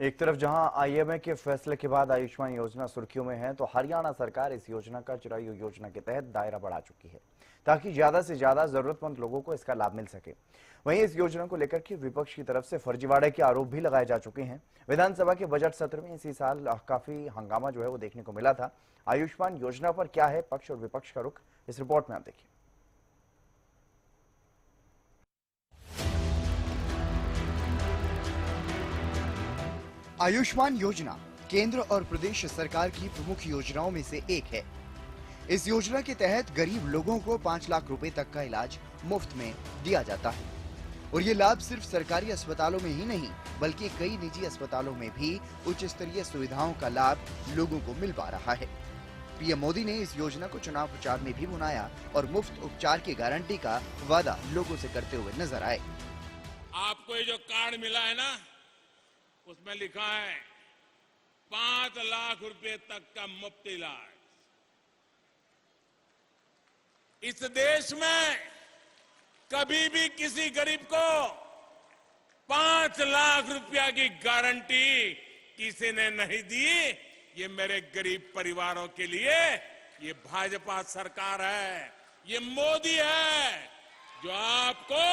एक तरफ जहां आईएमए के फैसले के बाद आयुष्मान योजना सुर्खियों में है, तो हरियाणा सरकार इस योजना का चिरायु योजना के तहत दायरा बढ़ा चुकी है, ताकि ज्यादा से ज्यादा जरूरतमंद लोगों को इसका लाभ मिल सके। वहीं इस योजना को लेकर के विपक्ष की तरफ से फर्जीवाड़े के आरोप भी लगाए जा चुके हैं। विधानसभा के बजट सत्र में इसी साल काफी हंगामा जो है वो देखने को मिला था। आयुष्मान योजना पर क्या है पक्ष और विपक्ष का रुख, इस रिपोर्ट में आप देखिए। आयुष्मान योजना केंद्र और प्रदेश सरकार की प्रमुख योजनाओं में से एक है। इस योजना के तहत गरीब लोगों को 5 लाख रुपए तक का इलाज मुफ्त में दिया जाता है और ये लाभ सिर्फ सरकारी अस्पतालों में ही नहीं बल्कि कई निजी अस्पतालों में भी उच्च स्तरीय सुविधाओं का लाभ लोगों को मिल पा रहा है। पीएम मोदी ने इस योजना को चुनाव प्रचार में भी बुलाया और मुफ्त उपचार की गारंटी का वादा लोगों से करते हुए नजर आए। आपको ये जो कार्ड मिला है ना, उसमें लिखा है 5 लाख रुपए तक का मुफ्त इलाज। इस देश में कभी भी किसी गरीब को 5 लाख रुपया की गारंटी किसी ने नहीं दी। ये मेरे गरीब परिवारों के लिए ये भाजपा सरकार है, ये मोदी है जो आपको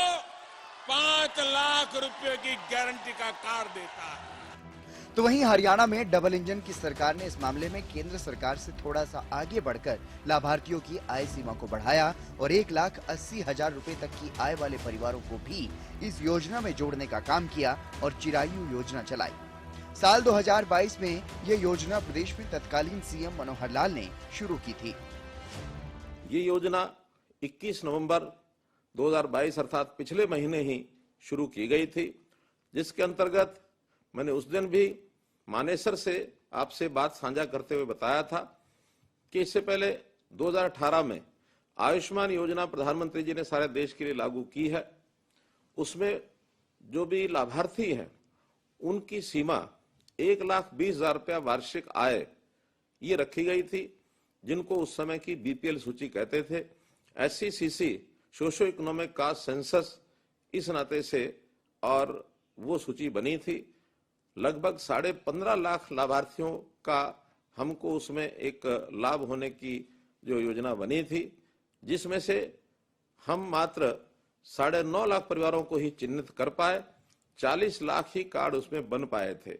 5 लाख रुपए की गारंटी का कार्ड देता है। तो वहीं हरियाणा में डबल इंजन की सरकार ने इस मामले में केंद्र सरकार से थोड़ा सा आगे बढ़कर लाभार्थियों की आय सीमा को बढ़ाया और 1,80,000 रुपए तक की आय वाले परिवारों को भी इस योजना में जोड़ने का काम किया और चिरायु योजना चलाई। साल 2022 में यह योजना प्रदेश में तत्कालीन सीएम मनोहर लाल ने शुरू की थी। ये योजना 21 नवंबर 2022 अर्थात पिछले महीने ही शुरू की गई थी, जिसके अंतर्गत मैंने उस दिन भी मानेसर से आपसे बात साझा करते हुए बताया था कि इससे पहले 2018 में आयुष्मान योजना प्रधानमंत्री जी ने सारे देश के लिए लागू की है। उसमें जो भी लाभार्थी हैं उनकी सीमा 1,20,000 रुपया वार्षिक आय ये रखी गई थी, जिनको उस समय की बीपीएल सूची कहते थे। SCCC socio economic caste census इस नाते से और वो सूची बनी थी। लगभग 15.5 लाख लाभार्थियों का हमको उसमें एक लाभ होने की जो योजना बनी थी, जिसमें से हम मात्र 9.5 लाख परिवारों को ही चिन्हित कर पाए। 40 लाख ही कार्ड उसमें बन पाए थे।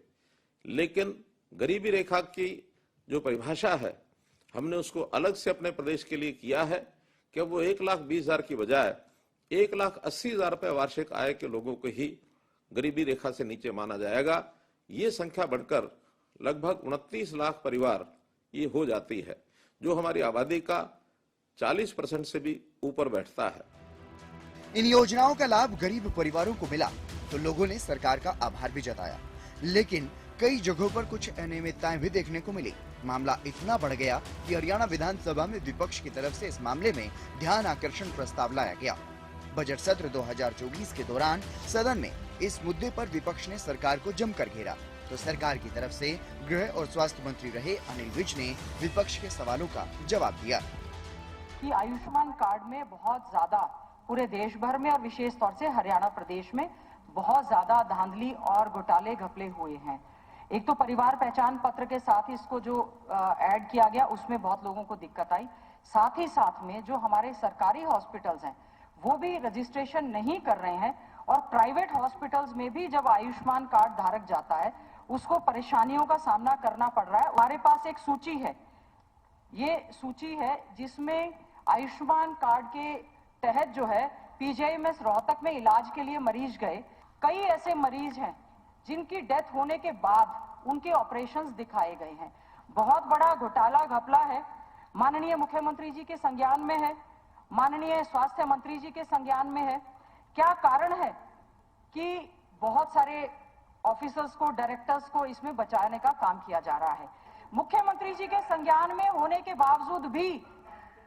लेकिन गरीबी रेखा की जो परिभाषा है हमने उसको अलग से अपने प्रदेश के लिए किया है कि वो 1,20,000 की बजाय 1,80,000 रुपए वार्षिक आय के लोगों को ही गरीबी रेखा से नीचे माना जाएगा। ये संख्या बढ़कर लगभग 29 लाख परिवार ये हो जाती है, जो हमारी आबादी का 40% से भी ऊपर बैठता है। इन योजनाओं का लाभ गरीब परिवारों को मिला तो लोगों ने सरकार का आभार भी जताया, लेकिन कई जगहों पर कुछ अनियमितताएं भी देखने को मिली। मामला इतना बढ़ गया कि हरियाणा विधानसभा में विपक्ष की तरफ से इस मामले में ध्यान आकर्षण प्रस्ताव लाया गया। बजट सत्र 2024 के दौरान सदन में इस मुद्दे पर विपक्ष ने सरकार को जमकर घेरा, तो सरकार की तरफ से गृह और स्वास्थ्य मंत्री रहे अनिल विज ने विपक्ष के सवालों का जवाब दिया कि आयुष्मान कार्ड में बहुत ज्यादा पूरे देश भर में और विशेष तौर से हरियाणा प्रदेश में बहुत ज्यादा धांधली और घोटाले घपले हुए हैं। एक तो परिवार पहचान पत्र के साथ ही इसको जो ऐड किया गया उसमें बहुत लोगों को दिक्कत आई। साथ ही साथ में जो हमारे सरकारी हॉस्पिटल्स हैं वो भी रजिस्ट्रेशन नहीं कर रहे हैं और प्राइवेट हॉस्पिटल्स में भी जब आयुष्मान कार्ड धारक जाता है उसको परेशानियों का सामना करना पड़ रहा है। हमारे पास एक सूची है, ये सूची है जिसमें आयुष्मान कार्ड के तहत जो है PGIMS रोहतक में इलाज के लिए मरीज गए। कई ऐसे मरीज हैं जिनकी डेथ होने के बाद उनके ऑपरेशंस दिखाए गए हैं। बहुत बड़ा घोटाला घपला है, माननीय मुख्यमंत्री जी के संज्ञान में है, माननीय स्वास्थ्य मंत्री जी के संज्ञान में है। क्या कारण है कि बहुत सारे ऑफिसर्स को, डायरेक्टर्स को इसमें बचाने का काम किया जा रहा है। मुख्यमंत्री जी के संज्ञान में होने के बावजूद भी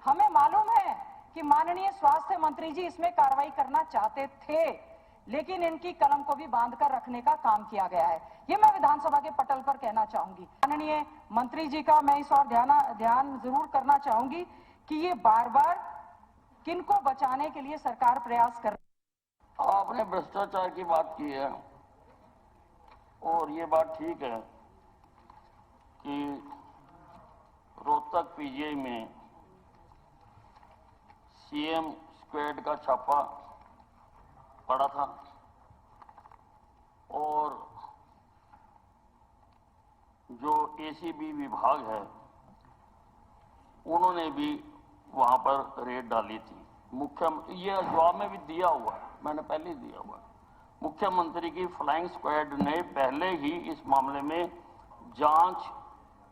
हमें मालूम है कि माननीय स्वास्थ्य मंत्री जी इसमें कार्रवाई करना चाहते थे, लेकिन इनकी कलम को भी बांध कर रखने का काम किया गया है। ये मैं विधानसभा के पटल पर कहना चाहूंगी। माननीय मंत्री जी का मैं इस और ध्यान जरूर करना चाहूंगी कि ये बार बार किनको बचाने के लिए सरकार प्रयास कर रही है। आपने भ्रष्टाचार की बात की है और ये बात ठीक है कि रोहतक पीजीआई में सीएम स्क्वाड का छापा पड़ा था और जो एसीबी विभाग है उन्होंने भी वहां पर रेड डाली थी। ये जवाब में भी दिया हुआ है, मैंने पहले ही दिया हुआ है। मुख्यमंत्री की फ्लाइंग स्क्वाड ने पहले ही इस मामले में जांच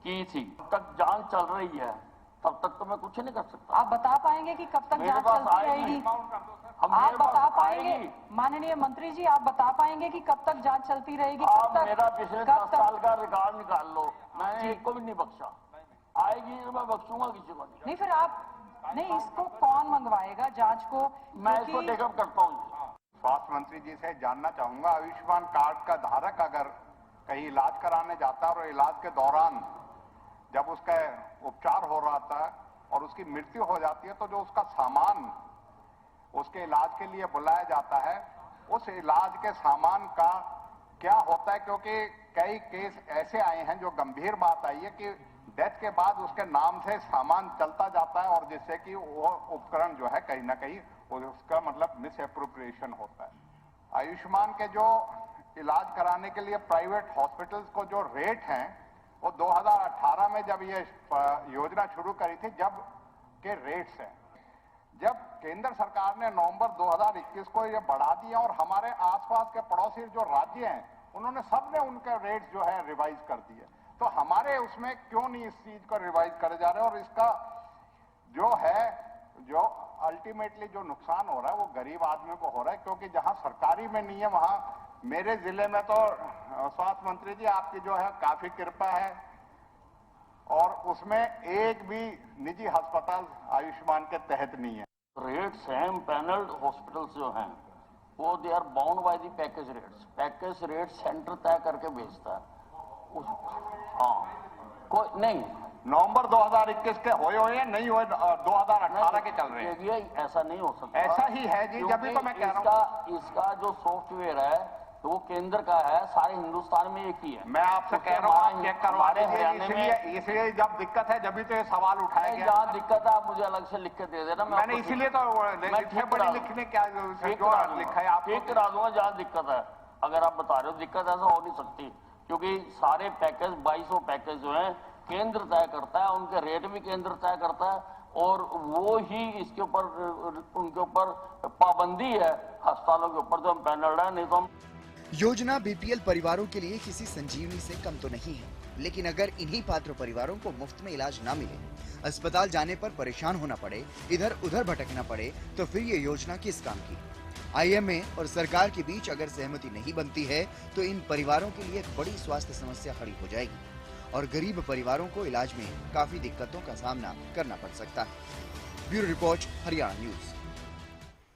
की थी। तब तक जांच चल रही है, तब तक तो मैं कुछ नहीं कर सकता। आप बता पाएंगे कि कब तक जांच चलती रहेगी? आप बता पाएंगे माननीय मंत्री जी, आप बता पाएंगे कि कब तक जांच चलती रहेगी? आप मेरा पिछले 10 साल का रिकॉर्ड निकाल लो, मैंने एक को भी नहीं बख्शा। आएगी तो मैं बख्शूंगा किसी को नहीं। फिर आप नहीं, इसको कौन मंगवाएगा जांच को? मैं इसको टेकअप करता हूँ। स्वास्थ्य मंत्री जी से जानना चाहूंगा, आयुष्मान कार्ड का धारक अगर कहीं इलाज कराने जाता है और इलाज के दौरान जब उसका उपचार हो रहा था और उसकी मृत्यु हो जाती है, तो जो उसका सामान उसके इलाज के लिए बुलाया जाता है, उस इलाज के सामान का क्या होता है? क्योंकि कई केस ऐसे आए हैं जो गंभीर बात आई है कि डेथ के बाद उसके नाम से सामान चलता जाता है और जिससे कि वो उपकरण जो है कहीं ना कहीं उसका मतलब मिस एप्रोप्रिएशन होता है। आयुष्मान के जो इलाज कराने के लिए प्राइवेट हॉस्पिटल्स को जो रेट हैं वो 2018 में जब ये योजना शुरू करी थी जब के रेट्स हैं। जब केंद्र सरकार ने नवंबर 2021 को ये बढ़ा दिया और हमारे आसपास के पड़ोसी जो राज्य हैं उन्होंने सबने उनके रेट्स जो है रिवाइज कर दिए, तो हमारे उसमें क्यों नहीं इस चीज को रिवाइज करे जा रहे? और इसका जो है जो अल्टीमेटली जो नुकसान हो रहा है वो गरीब आदमी को हो रहा है, क्योंकि जहां सरकारी में नहीं है वहां मेरे जिले में तो स्वास्थ्य मंत्री जी आपकी जो है काफी कृपा है और उसमें एक भी निजी अस्पताल आयुष्मान के तहत नहीं है। रेट्स हैं, पैनल्ड हॉस्पिटल्स जो हैं वो they are bound by the package rates. Package rate centre तय करके भेजता है। हाँ, कोई नहीं। नवंबर 2021 के हुए नहीं हुए, 2018 के चल रहे हैं। ये ऐसा नहीं हो सकता। ऐसा ही है जी, जब भी तो मैं कह रहा हूँ इसका जो सॉफ्टवेयर है तो वो केंद्र का है, सारे हिंदुस्तान में एक ही है। मैं आपसे कह रहा हूँ आप चेक करवा लीजिए, इसलिए जब दिक्कत है जब भी तो ये सवाल उठाया गया। जहाँ दिक्कत है आप मुझे अलग से लिख के दे देना। मैंने इसीलिए तो बड़ी लिखने क्या लिखा है आप ठीक करा दूंगा जहाँ दिक्कत है। अगर आप बता रहे हो दिक्कत ऐसा हो नहीं सकती, क्योंकि सारे पैकेज 2200 पैकेज जो है केंद्र तय करता है, उनके रेट भी केंद्र तय करता है और वो ही इसके ऊपर उनके ऊपर पाबंदी है अस्पतालों के ऊपर जो हम पैनल है। नहीं तो हम योजना बीपीएल परिवारों के लिए किसी संजीवनी से कम तो नहीं है, लेकिन अगर इन्हीं पात्र परिवारों को मुफ्त में इलाज ना मिले, अस्पताल जाने पर परेशान होना पड़े, इधर उधर भटकना पड़े, तो फिर ये योजना किस काम की? आईएमए और सरकार के बीच अगर सहमति नहीं बनती है तो इन परिवारों के लिए एक बड़ी स्वास्थ्य समस्या खड़ी हो जाएगी और गरीब परिवारों को इलाज में काफी दिक्कतों का सामना करना पड़ सकता है। Bureau report, Haryana news.